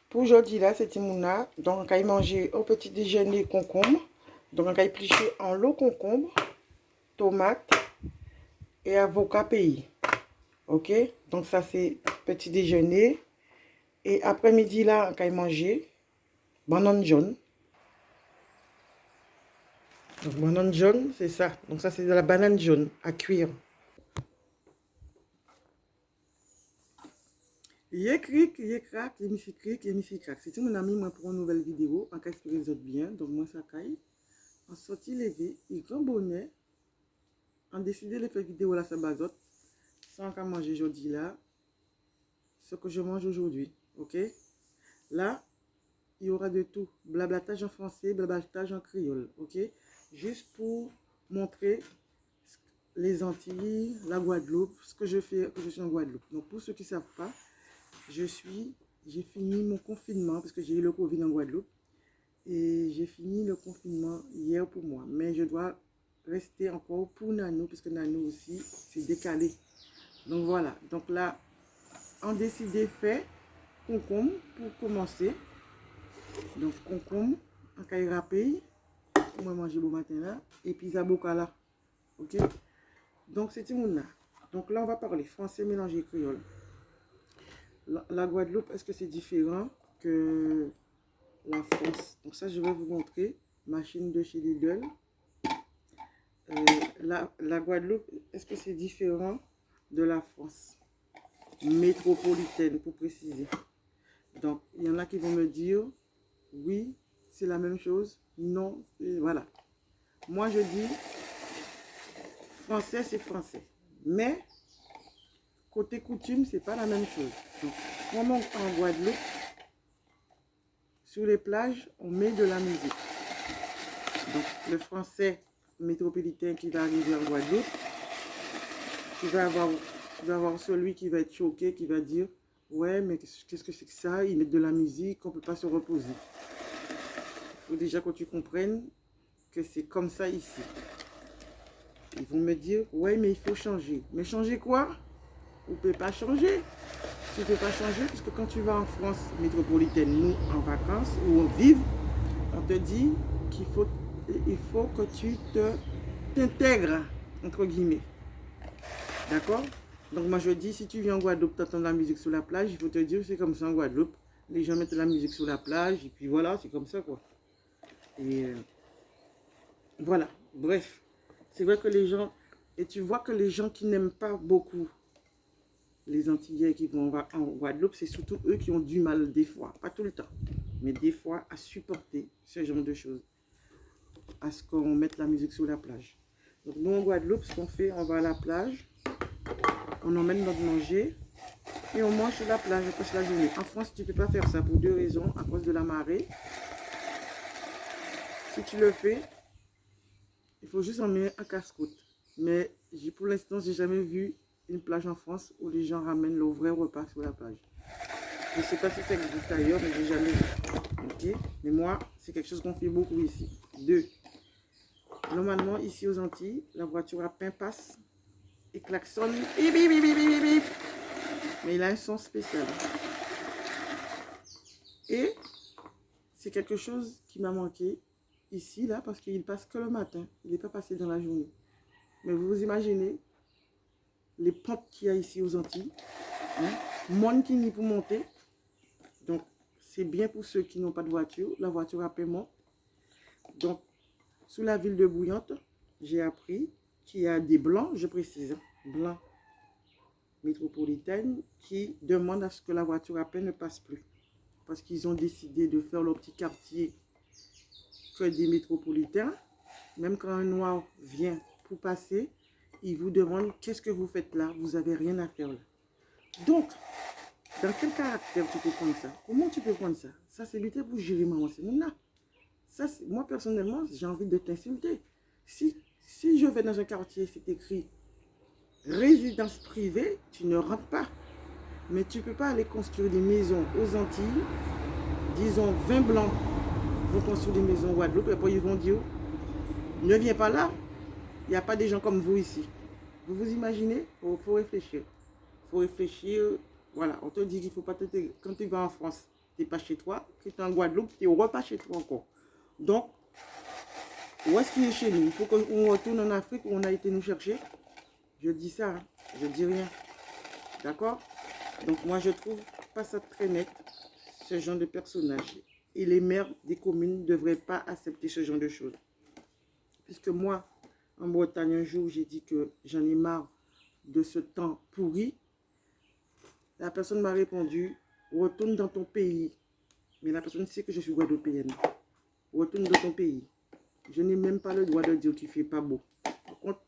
Pour aujourd'hui, là, c'est Timouna. Donc, on va manger au petit déjeuner concombre. Donc, on va éplucher en l'eau concombre, tomate et avocat pays. Ok? Donc, ça, c'est petit déjeuner. Et après-midi, là, on va manger banane jaune. Donc, banane jaune, c'est ça. Donc, ça, c'est de la banane jaune à cuire. Yécric, yécrac, yémificric, yémificac. C'est mon ami, moi, pour une nouvelle vidéo. En cas que les autres bien. Donc, moi, ça caille. En sortie levé, il grand bonnet. On décidé de faire vidéo là, ça bazote. Sans qu'à manger aujourd'hui là. Ce que je mange aujourd'hui. Ok? Là, il y aura de tout. Blablatage en français, blablatage en créole. Ok? Juste pour montrer les Antilles, la Guadeloupe, ce que je fais quand je suis en Guadeloupe. Donc, pour ceux qui ne savent pas, j'ai fini mon confinement parce que j'ai eu le Covid en Guadeloupe. Et j'ai fini le confinement hier pour moi. Mais je dois rester encore pour Nano, parce que Nano aussi, c'est décalé. Donc voilà. Donc là, on décide de faire concombre pour commencer. Donc concombre, en caille râpé, moi manger au matin là, et puis zaboka là. Ok? Donc c'est tout le monde là. Donc là, on va parler français mélangé créole. La Guadeloupe, est-ce que c'est différent que la France? Donc ça, je vais vous montrer. Machine de chez Lidl. La Guadeloupe, est-ce que c'est différent de la France métropolitaine, pour préciser? Donc, il y en a qui vont me dire, oui, c'est la même chose. Non, voilà. Moi, je dis, français, c'est français. Mais, côté coutume, c'est pas la même chose. Donc, comme en Guadeloupe, sur les plages, on met de la musique. Donc, le français métropolitain qui va arriver en Guadeloupe, tu vas avoir celui qui va être choqué, qui va dire « Ouais, mais qu'est-ce que c'est que ça? Ils mettent de la musique, on ne peut pas se reposer. » Il faut déjà que tu comprennes que c'est comme ça ici. Ils vont me dire « Ouais, mais il faut changer. » Mais changer quoi? On ne peut pas changer. Tu ne peux pas changer parce que quand tu vas en France métropolitaine, nous, en vacances ou on vive, on te dit qu'il faut que tu t'intègres, entre guillemets. D'accord? Donc moi je dis, si tu viens en Guadeloupe, tu entends la musique sur la plage, il faut te dire c'est comme ça en Guadeloupe. Les gens mettent la musique sur la plage, et puis voilà, c'est comme ça quoi. Et voilà, bref. C'est vrai que les gens, et tu vois que les gens qui n'aiment pas beaucoup les Antillais qui vont en Guadeloupe, c'est surtout eux qui ont du mal des fois, pas tout le temps, mais des fois à supporter ce genre de choses. À ce qu'on mette la musique sur la plage. Donc nous en Guadeloupe, ce qu'on fait, on va à la plage, on emmène notre manger et on mange sur la plage, on passe la journée. En France, tu ne peux pas faire ça pour deux raisons. À cause de la marée. Si tu le fais, il faut juste emmener un casse-croûte. Mais pour l'instant, j'ai jamais vu une plage en France où les gens ramènent leur vrai repas sur la plage. Je ne sais pas si ça existe ailleurs, mais j'ai jamais vu. Ok? Mais moi, c'est quelque chose qu'on fait beaucoup ici. Deux. Normalement, ici aux Antilles, la voiture à pain passe et klaxonne. Bip, bip, bip, bip, bip, bip. Mais il a un son spécial. Et c'est quelque chose qui m'a manqué ici, là, parce qu'il passe que le matin. Il n'est pas passé dans la journée. Mais vous imaginez les pentes qu'il y a ici aux Antilles. Hein? Monde qui n'y pour monter. Donc, c'est bien pour ceux qui n'ont pas de voiture. La voiture à paiement. Donc, sous la ville de Bouillante, j'ai appris qu'il y a des blancs, je précise, blancs métropolitaines qui demandent à ce que la voiture à pain ne passe plus. Parce qu'ils ont décidé de faire leur petit quartier que des métropolitains. Même quand un noir vient pour passer, il vous demande qu'est-ce que vous faites là, vous n'avez rien à faire là. Donc, dans quel caractère tu peux prendre ça? Comment tu peux prendre ça? Ça, c'est lutter pour gérer maman, c'est mon ça, moi, personnellement, j'ai envie de t'insulter. Si je vais dans un quartier, c'est écrit résidence privée, tu ne rentres pas. Mais tu ne peux pas aller construire des maisons aux Antilles. Disons, 20 blancs vont construire des maisons en Guadeloupe et après ils vont dire, ne viens pas là, il n'y a pas des gens comme vous ici. Vous vous imaginez? Il faut réfléchir. Il faut réfléchir. Voilà, on te dit qu'il ne faut pas t'intégrer. Quand tu vas en France, tu n'es pas chez toi. Si tu es en Guadeloupe, tu n'es repas chez toi encore. Donc, où est-ce qu'il est chez nous? Il faut qu'on retourne en Afrique où on a été nous chercher. Je dis ça, hein. Je dis rien. D'accord? Donc, moi, je trouve pas ça très net, ce genre de personnage. Et les maires des communes ne devraient pas accepter ce genre de choses. Puisque moi, en Bretagne, un jour, j'ai dit que j'en ai marre de ce temps pourri. La personne m'a répondu, retourne dans ton pays. Mais la personne sait que je suis guadeloupéenne. Retourne dans ton pays. Je n'ai même pas le droit de dire qu'il ne fait pas beau. Par contre,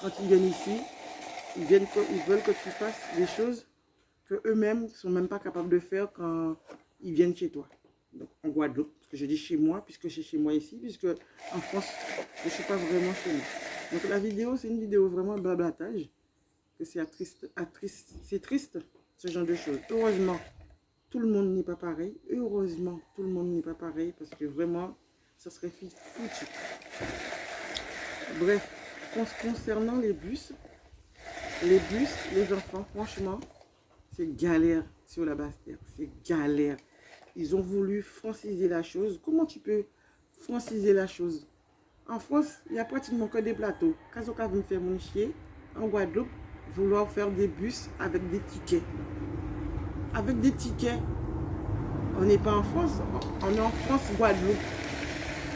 quand ils viennent ici, ils veulent que tu fasses des choses que eux-mêmes ne sont même pas capables de faire quand ils viennent chez toi. Donc en Guadeloupe, parce que je dis chez moi, puisque c'est chez moi ici, puisque en France, je ne suis pas vraiment chez moi. Donc la vidéo, c'est une vidéo vraiment blablatage, que c'est triste, ce genre de choses. Heureusement, tout le monde n'est pas pareil. Heureusement, tout le monde n'est pas pareil, parce que vraiment, ça serait foutu. Bref, concernant les bus, les enfants, franchement, c'est galère sur la Basse-Terre. C'est galère. Ils ont voulu franciser la chose. Comment tu peux franciser la chose? En France, il n'y a pratiquement que des plateaux. Quand on vient faire mon chier, en Guadeloupe, vouloir faire des bus avec des tickets. Avec des tickets. On n'est pas en France. On est en France, Guadeloupe.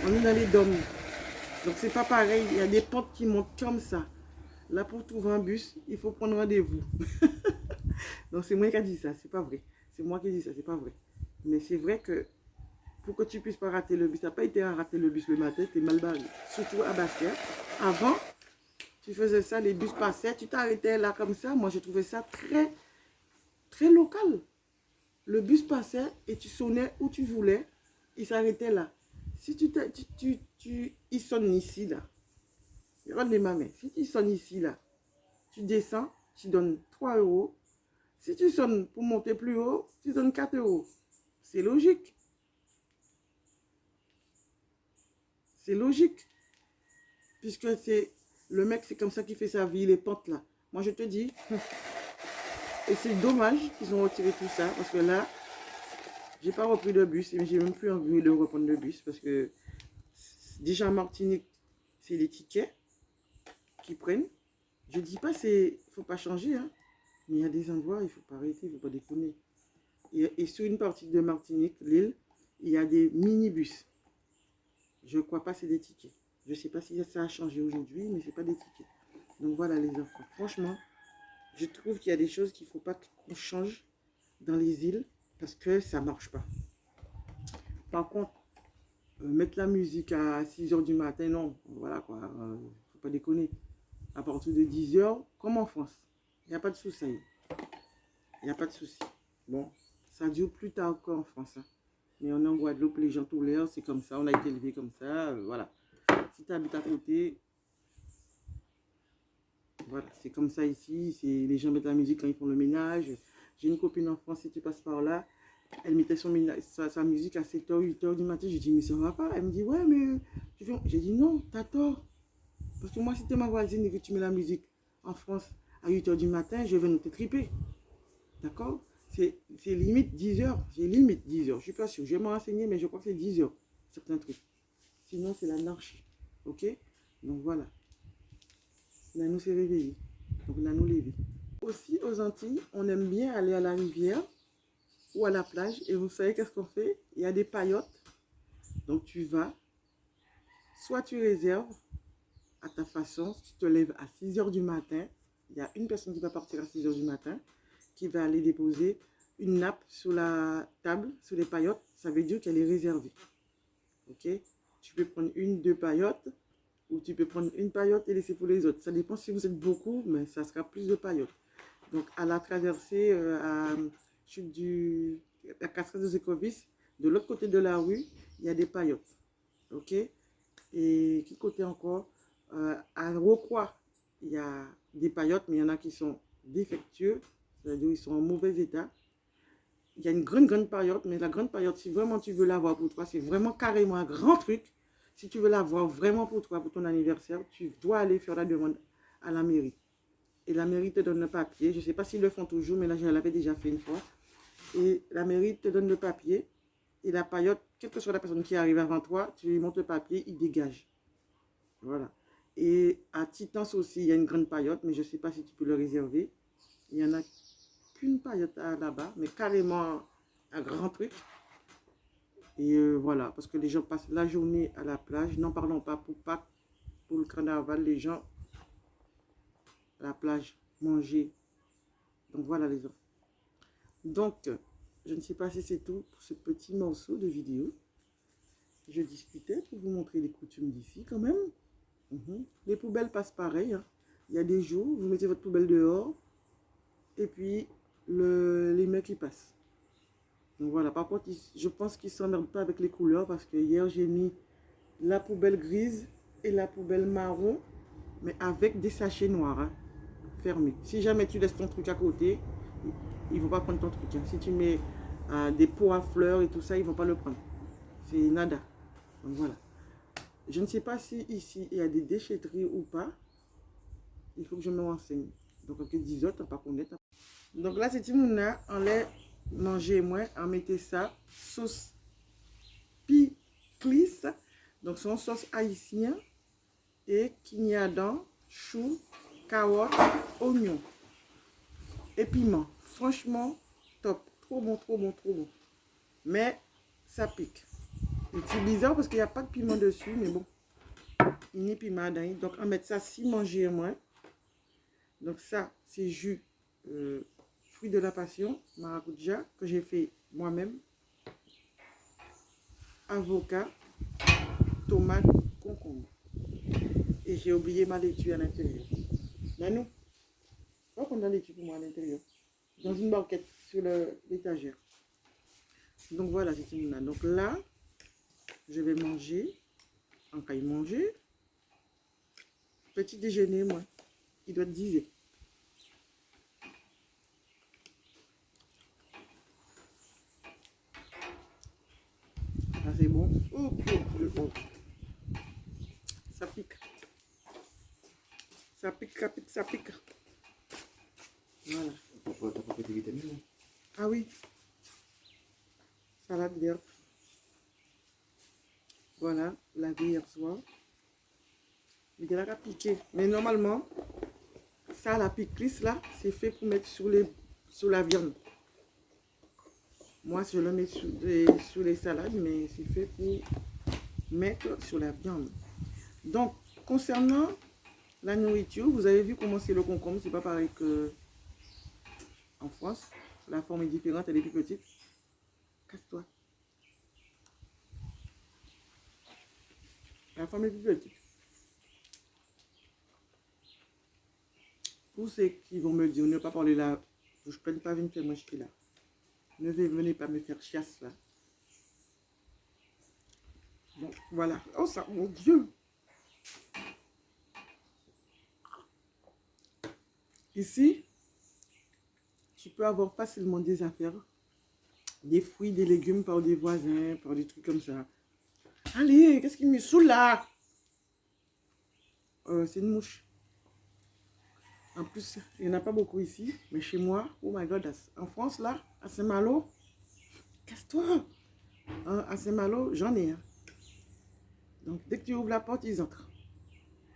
On est dans les dômes. Donc c'est pas pareil. Il y a des pentes qui montent comme ça. Là, pour trouver un bus, il faut prendre rendez-vous. Donc c'est moi qui ai dit ça, c'est pas vrai. C'est moi qui ai dit ça, c'est pas vrai. Mais c'est vrai que pour que tu puisses pas rater le bus, tu n'as pas été à rater le bus le matin, tu es mal barré. Surtout à Basse-Terre. Avant, tu faisais ça, les bus passaient, tu t'arrêtais là comme ça. Moi, je trouvais ça très, très local. Le bus passait et tu sonnais où tu voulais, il s'arrêtait là. Si il sonne ici, là. Regarde les mamans. Si tu sonnes ici, là, tu descends, tu donnes 3 euros. Si tu sonnes pour monter plus haut, tu donnes 4 euros. C'est logique. C'est logique. Puisque c'est le mec, c'est comme ça qu'il fait sa vie, les pentes là. Moi, je te dis. Et c'est dommage qu'ils ont retiré tout ça. Parce que là, j'ai pas repris de bus. Et j'ai même plus envie de reprendre le bus. Parce que déjà en Martinique, c'est les tickets qu'ils prennent. Je dis pas, il faut pas changer. Hein. Mais il y a des endroits, il faut pas arrêter, il faut pas déconner. Et sur une partie de Martinique, l'île, il y a des minibus. Je ne crois pas que c'est des tickets. Je ne sais pas si ça a changé aujourd'hui, mais ce n'est pas des tickets. Donc voilà les enfants. Franchement, je trouve qu'il y a des choses qu'il ne faut pas qu'on change dans les îles parce que ça ne marche pas. Par contre, mettre la musique à 6 h du matin, non. Voilà quoi. Il ne faut pas déconner. À partir de 10 h, comme en France. Il n'y a pas de souci. Il n'y a pas de souci. Bon, ça dure plus tard qu'en France. Hein. Mais on est en Guadeloupe, les gens tolèrent, c'est comme ça, on a été élevé comme ça, voilà. Si tu habites à côté, voilà, c'est comme ça ici, les gens mettent la musique quand ils font le ménage. J'ai une copine en France, si tu passes par là, elle mettait sa musique à 7 h, 8 h du matin, je dis mais ça va pas. Elle me dit ouais mais, j'ai dit non, t'as tort. Parce que moi si tu es ma voisine et que tu mets la musique en France à 8 h du matin, je vais nous te triper. D'accord? C'est limite 10 h. J'ai limite 10 h. Je ne suis pas sûr. Je vais me renseigner, mais je crois que c'est 10 h. Certains trucs. Sinon, c'est l'anarchie. Ok? Donc voilà. Là, nous s'est réveillé. Donc là, nous levé. Aussi, aux Antilles, on aime bien aller à la rivière ou à la plage. Et vous savez qu'est-ce qu'on fait? Il y a des paillotes. Donc tu vas. Soit tu réserves à ta façon. Tu te lèves à 6 h du matin. Il y a une personne qui va partir à 6 h du matin, qui va aller déposer une nappe sur la table, sur les paillotes. Ça veut dire qu'elle est réservée. Ok? Tu peux prendre 1, 2 paillotes, ou tu peux prendre une paillote et laisser pour les autres. Ça dépend si vous êtes beaucoup, mais ça sera plus de paillotes. Donc, à la traversée, à cascade des Écovisses, de l'autre côté de la rue, il y a des paillotes. Ok? Et qui côté encore? À Rocroi, il y a des paillotes, mais il y en a qui sont défectueux, c'est-à-dire ils sont en mauvais état. Il y a une grande paillote, mais la grande paillote, si vraiment tu veux l'avoir pour toi, c'est vraiment carrément un grand truc. Si tu veux l'avoir vraiment pour toi, pour ton anniversaire, tu dois aller faire la demande à la mairie. Et la mairie te donne le papier. Je ne sais pas s'ils le font toujours, mais là, je l'avais déjà fait une fois. Et la mairie te donne le papier. Et la paillote, quelle que soit la personne qui arrive avant toi, tu lui montres le papier, il dégage. Voilà. Et à Titans aussi, il y a une grande paillote, mais je ne sais pas si tu peux le réserver. Il n'y en a qu'une paillote là-bas, mais carrément un grand truc. Et voilà, parce que les gens passent la journée à la plage. N'en parlons pas pour Pâques, pour le carnaval, les gens à la plage, manger. Donc voilà les enfants. Donc, je ne sais pas si c'est tout pour ce petit morceau de vidéo. Je discutais pour vous montrer les coutumes d'ici quand même. Les poubelles passent pareil. Hein. Il y a des jours, vous mettez votre poubelle dehors et puis les mecs qui passent. Donc voilà, par contre, je pense qu'ils ne s'emmerdent pas avec les couleurs parce que hier, j'ai mis la poubelle grise et la poubelle marron, mais avec des sachets noirs, hein, fermés. Si jamais tu laisses ton truc à côté, ils ne vont pas prendre ton truc. Hein. Si tu mets des pots à fleurs et tout ça, ils ne vont pas le prendre. C'est nada. Donc voilà. Je ne sais pas si ici, il y a des déchetteries ou pas. Il faut que je me renseigne. Donc, ok, 10 autres, pas connaître. Donc là, c'est Timouna. On l'a mangé, moi. On mettait ça. Sauce piclis. Donc, c'est une sauce haïtienne. Et kignadon, chou, carotte, oignon. Et piment. Franchement, top. Trop bon, trop bon, trop bon. Mais, ça pique. C'est bizarre parce qu'il n'y a pas de piment dessus, mais bon. Il n'y a pas de piment dedans. Donc, on met ça 6 manger moins. Donc, ça, c'est jus fruit de la passion, maracuja, que j'ai fait moi-même. Avocat, tomate, concombre. Et j'ai oublié ma laitue à l'intérieur. Nanou, pourquoi on a la laitue pour moi à l'intérieur? Dans une barquette sur l'étagère. Donc, voilà, c'est une. Donc là, je vais manger. En cas de manger. Petit déjeuner, moi. Il doit être 10 heures. Ah, c'est bon. Oh. Ça pique. Ça pique, ça pique, ça pique. Voilà. T'as pas fait des vitamines? Ah oui. Salade verte. Voilà, la vie hier soir. Il a piqué. Mais normalement, ça, la picklis là, c'est fait pour mettre sur la viande. Moi, je le mets sur les salades, mais c'est fait pour mettre sur la viande. Donc, concernant la nourriture, vous avez vu comment c'est le concombre. C'est pas pareil qu'en France. La forme est différente, elle est plus petite. Casse-toi. La forme est plus petite. Pour ceux qui vont me dire, ne pas parler là, je ne peux pas venir faire moi là. Ne venez pas me faire chiasse là. Bon, voilà. Oh ça, mon Dieu. Ici, tu peux avoir facilement des affaires, des fruits, des légumes par des voisins, par des trucs comme ça. Allez, qu'est-ce qui me saoule là? C'est une mouche. En plus, il n'y en a pas beaucoup ici, mais chez moi, oh my god, en France là, à Saint-Malo, casse-toi. À Saint-Malo, j'en ai. Hein. Donc, dès que tu ouvres la porte, ils entrent.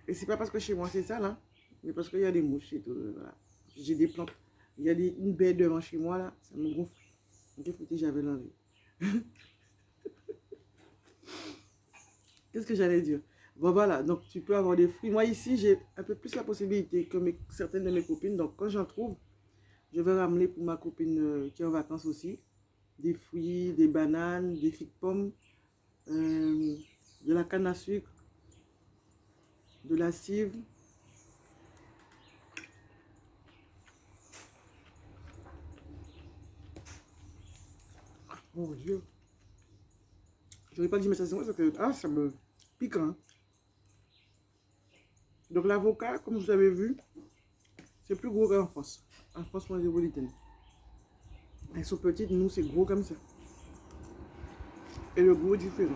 Et c'est pas parce que chez moi c'est ça là, mais parce qu'il y a des mouches et tout. Voilà. J'ai des plantes. Il y a une baie devant chez moi là, ça me gonfle. Donc, écoutez, j'avais l'envie. Qu'est-ce que j'allais dire? Bon voilà, donc tu peux avoir des fruits. Moi ici, j'ai un peu plus la possibilité que certaines de mes copines. Donc quand j'en trouve, je vais ramener pour ma copine qui est en vacances aussi. Des fruits, des bananes, des figues pommes, de la canne à sucre, de la cive. Oh mon Dieu. Je n'aurais pas dit mais ça c'est parce que ça me pique. Hein. Donc l'avocat, comme vous avez vu, c'est plus gros qu'en France. En France métropolitaine. Elles sont petites, nous c'est gros comme ça. Et le goût est différent.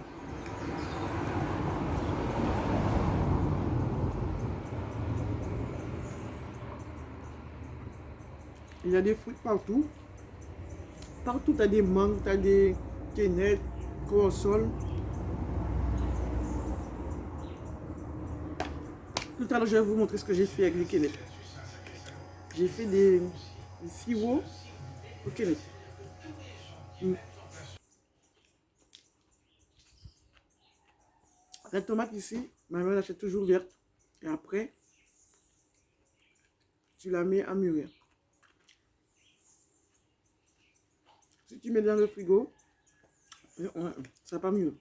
Il y a des fruits partout. Partout, tu as des mangues, tu as des quenettes, corosol. Tout à l'heure, je vais vous montrer ce que j'ai fait avec les quenettes. J'ai fait des sirops aux quenettes. La tomate ici, ma mère l'achète toujours verte. Et après, tu la mets à mûrir. Si tu mets dans le frigo, ça va pas mieux.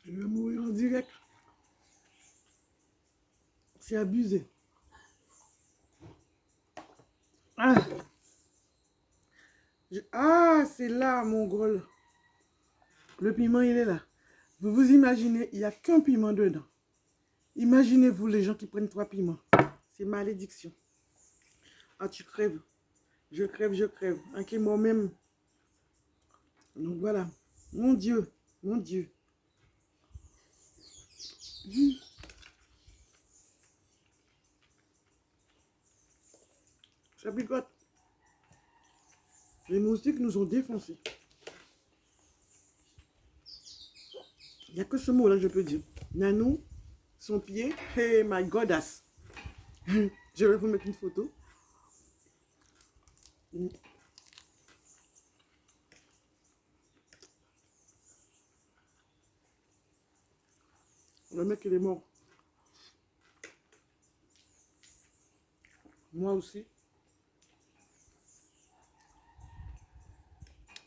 Je vais mourir en direct. C'est abusé. Ah, ah c'est là, mon gros. Le piment, il est là. Vous vous imaginez, il n'y a qu'un piment dedans. Imaginez-vous les gens qui prennent 3 piments. C'est malédiction. Ah, tu crèves. Je crève, je crève. Ok, moi-même. Donc voilà. Mon Dieu. Mon Dieu. Ça picote. Les moustiques nous ont défoncés. Il n'y a que ce mot-là que je peux dire. Nanou, son pied. Hey my godass. Je vais vous mettre une photo. Le mec, il est mort. Moi aussi.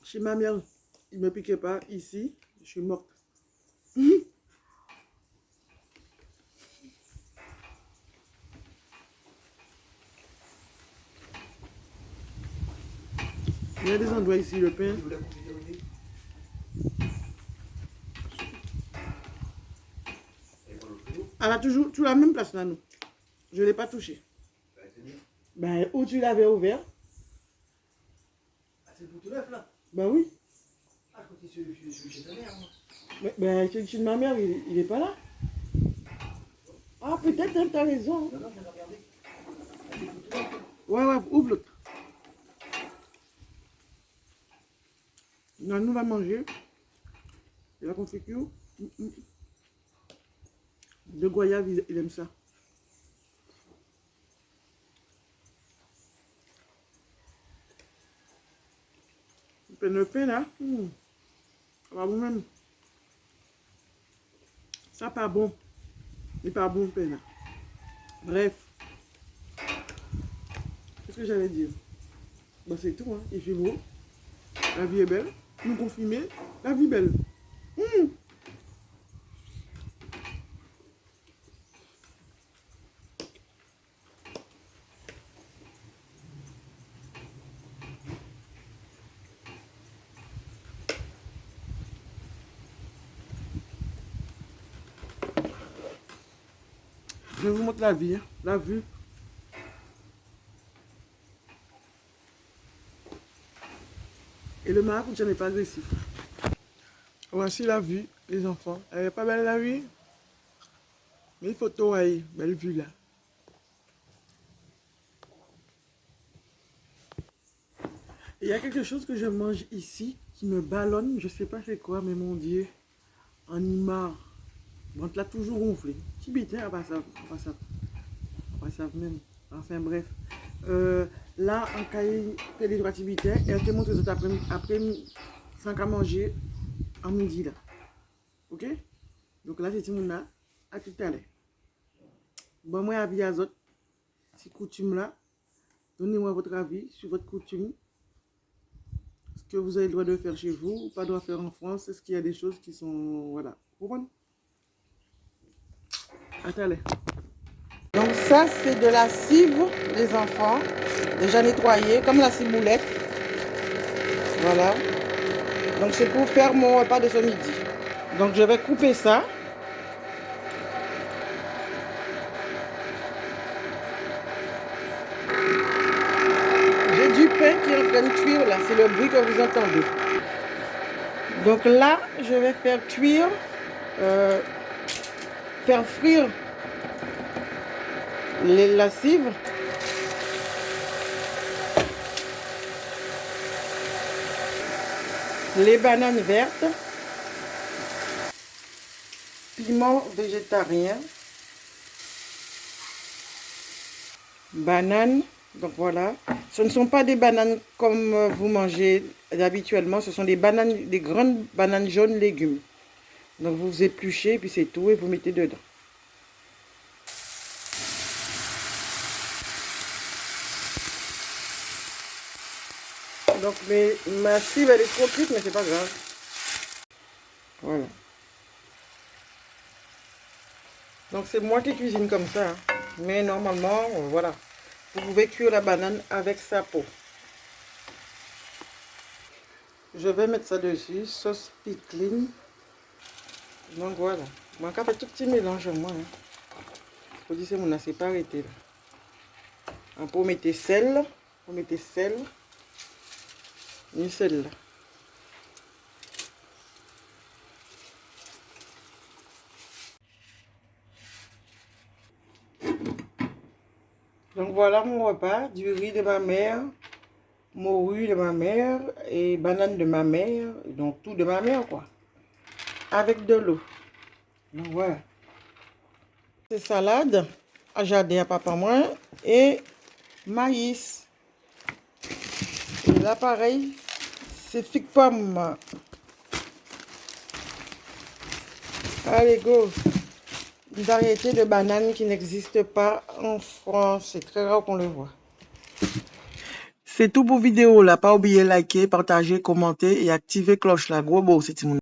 Chez ma mère, il ne me piquait pas. Ici, je suis morte. Il y a des endroits ici, le pain. Elle a toujours la même place là, nous. Je ne l'ai pas touché. Ben, où tu l'avais ouvert? Ah, c'est pour tout neuf là? Ben oui. Ah, je crois que je suis chez ta mère, moi. Ben, chez ma mère, il n'est pas là. Ah, peut-être, hein, tu as raison. Non, non, je viens de regarder. Ah, c'est pour tout neuf. Ouais, ouais, ouvre l'autre. Nous va manger. Et la confiture. De goyave, il aime ça. Le pain là, ça va vous-même. Ça pas bon. Il pas bon le pain là. Bref. Qu'est-ce que j'allais dire? Bon, c'est tout, hein. Il fait beau. La vie est belle. Nous confirmer. La vie est belle. Je vous montre la vie, hein. La vue. Et le maracuja n'est pas agressif. Voici la vue, les enfants. Elle est pas belle la vie? Mais il faut tout aller. Belle vue là. Il y a quelque chose que je mange ici qui me ballonne. Je sais pas c'est quoi, mais mon Dieu. En marre. Bon, là toujours gonflé. Petit bête, hein, pas ça même. Enfin bref. Là, en cahier de droitivité, et elle te montre les autres après sans qu'à manger en midi là. Ok? Donc là, c'est tout le monde là. À tout à l'heure. Bon, moi, avis à autres. Si coutume là, donnez-moi votre avis sur votre coutume. Ce que vous avez le droit de faire chez vous, ou pas le droit de faire en France. Est-ce qu'il y a des choses qui sont. Voilà. Vous comprenez? Attendez. Donc ça, c'est de la cive, les enfants. Déjà nettoyée, comme la ciboulette. Voilà. Donc c'est pour faire mon repas de ce midi. Donc je vais couper ça. J'ai du pain qui est en train de cuire là. C'est le bruit que vous entendez. Donc là, je vais faire cuire, faire frire les lascives. Les bananes vertes, piment végétarien, bananes, donc voilà. Ce ne sont pas des bananes comme vous mangez habituellement, ce sont des bananes, des grandes bananes jaunes légumes. Donc vous épluchez, puis c'est tout, et vous mettez dedans. Donc ma cible elle est trop cuite, mais c'est pas grave. Voilà. Donc c'est moi qui cuisine comme ça. Hein. Mais normalement, voilà. Vous pouvez cuire la banane avec sa peau. Je vais mettre ça dessus, sauce pickling. Donc voilà. Moi, quand je fais tout petit mélange, moi. Hein. Faut dire que mon assez pas arrêté. Là. Pour mettre sel. Vous mettez sel. Et sel là. Donc voilà mon repas, du riz de ma mère, morue de ma mère et banane de ma mère, donc tout de ma mère quoi, avec de l'eau. Donc voilà. C'est salade à jardin à papa moi et maïs. Et là pareil, c'est fig pomme. Allez go. Une variété de bananes qui n'existe pas en France, c'est très rare qu'on le voit. C'est tout pour vidéo là. Pas oublier de liker, partager, commenter et activer cloche là. Gros beau, c'est tout.